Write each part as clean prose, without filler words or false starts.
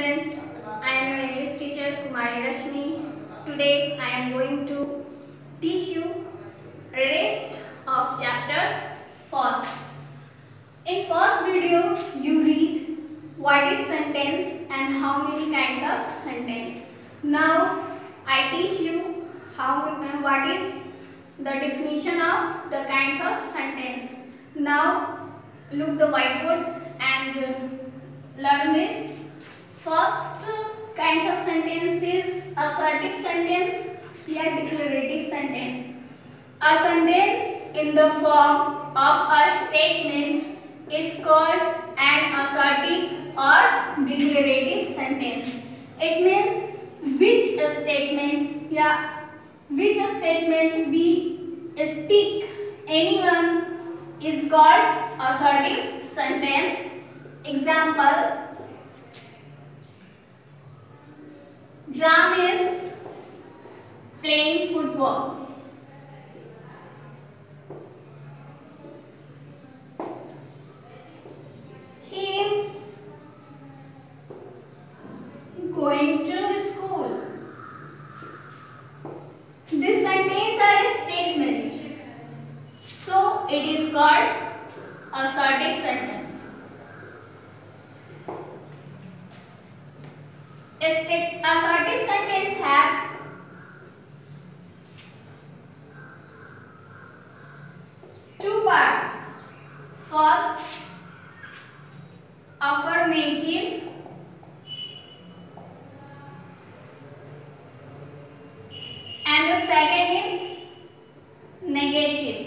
student. I am your English teacher Kumari Rashmi. Today I am going to teach you rest of chapter first. In first video you read what is sentence and how many kinds of sentence. Now I teach you what is the definition of the kinds of sentence. Now look the whiteboard and learn this. First kinds of sentence is assertive sentence या declarative sentence. A sentence in the form of a statement is called an assertive or declarative sentence. It means which statement we speak anyone is called assertive sentence. Example: Ram is playing football. He is going to school. This sentence are a statement, so it is called assertive sentence. Assertive sentence have two parts. First, affirmative, and the second is negative.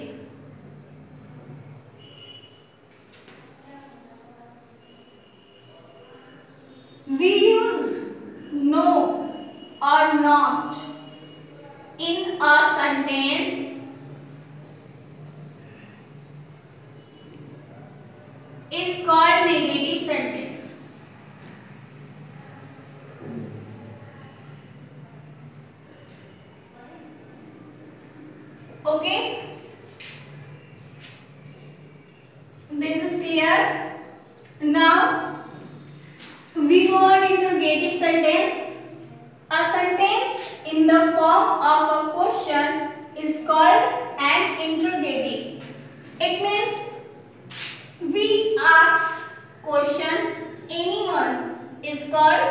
We use no or not in a sentence is called negative sentence. Okay? This is clear. Now we go on interrogative sentence. A sentence in the form of a question is called an interrogative. It means we ask question anyone is called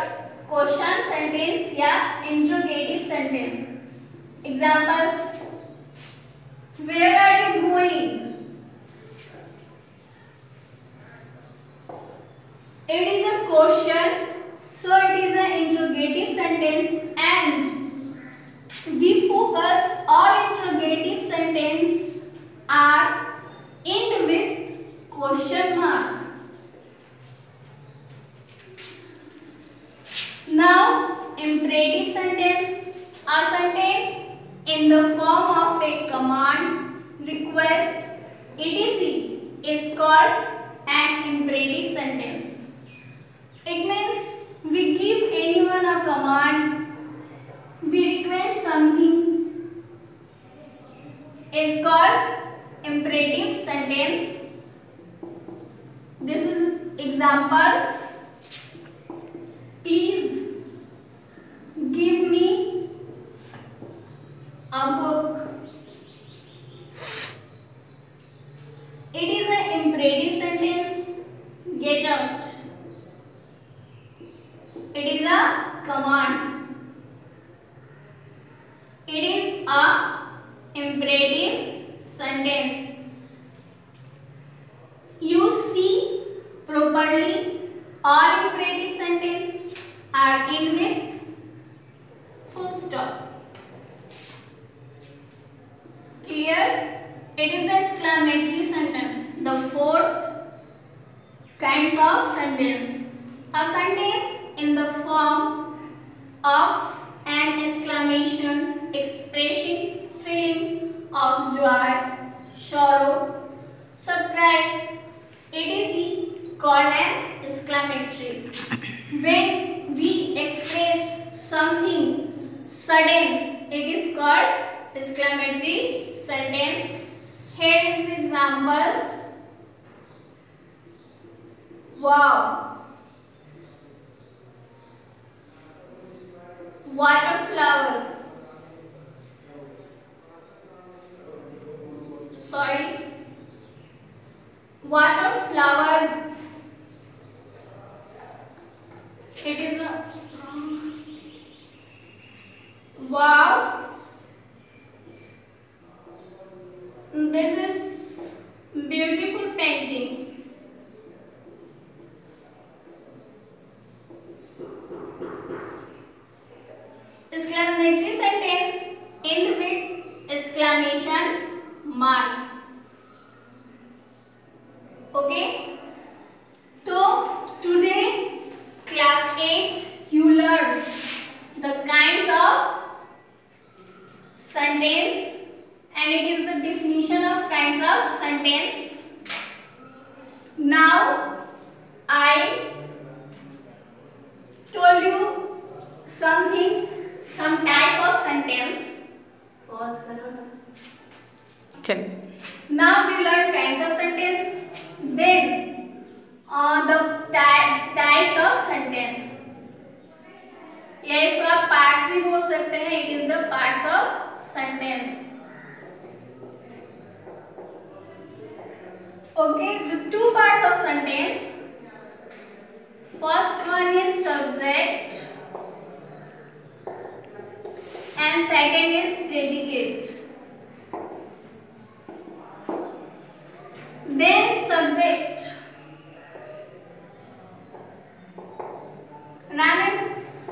question sentence या interrogative sentence. Example: where are you going? It is a question, so it is an interrogative sentence, and we focus all interrogative sentence are end with question mark. Now imperative sentence, a sentence in the form of a command, request, etc. is called an imperative sentence. It means we give anyone a command, we request something, is called imperative sentence. This is example: please give me a book. It is an imperative sentence. Get out. It is a command. It is a imperative sentence. You see properly. All imperative sentences are in with full stop. Clear? It is the exclamatory sentence. The fourth kinds of sentence. A sentence in the form of an exclamation expressing feeling of joy, sorrow, surprise, etc. called an exclamatory. When we express something sudden, it is called exclamatory sentence. Here is the example: wow. water flower. Sorry, water flower. It is a wow. This is beautiful painting. Exclamatory sentence end with exclamation mark. Okay. So today class 8 you learn the kinds of sentence and it is the definition of kinds of sentence. Now I told you some things, some type of sentence. Pause करो ना. चलिए. Now we learn kinds of sentence. Then the types of sentence. या इसको आप parts भी बोल सकते हैं. It is the parts of sentence. Okay, the two parts of sentence. First one is subject and second is predicate. Then subject. Ram is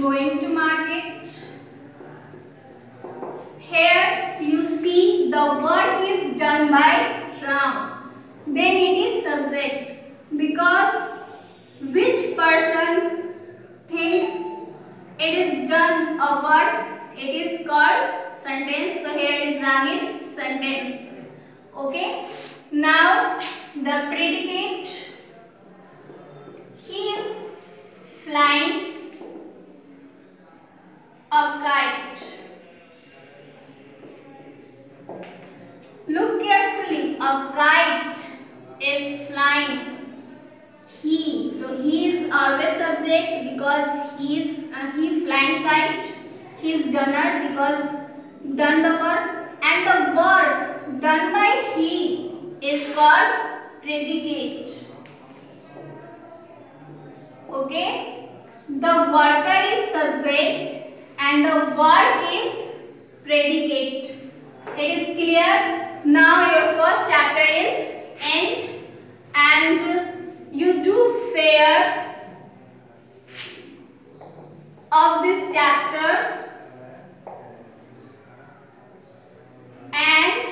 going to market. Here you see the work is done by Ram. Then it is subject because which person thinks it is done a work, it is called sentence. So here is Ram is sentence. Okay. Now the predicate. He is flying a kite. Look carefully. A kite is flying. So he is always subject because he flying kite. He is doner because done the work, and the work done by he is called predicate. Okay, the worker is subject and the work is predicate. It is clear. Now your first chapter is end and you do fear of this chapter and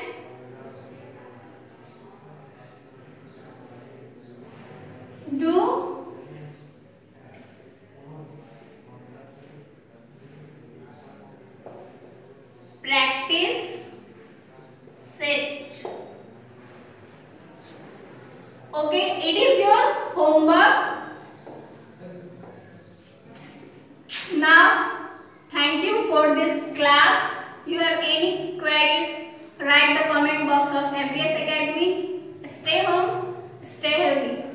do practice set. Okay, it is your homework. Now, thank you for this class. You have any queries, write the comment box of MPS Academy. Stay home, stay healthy.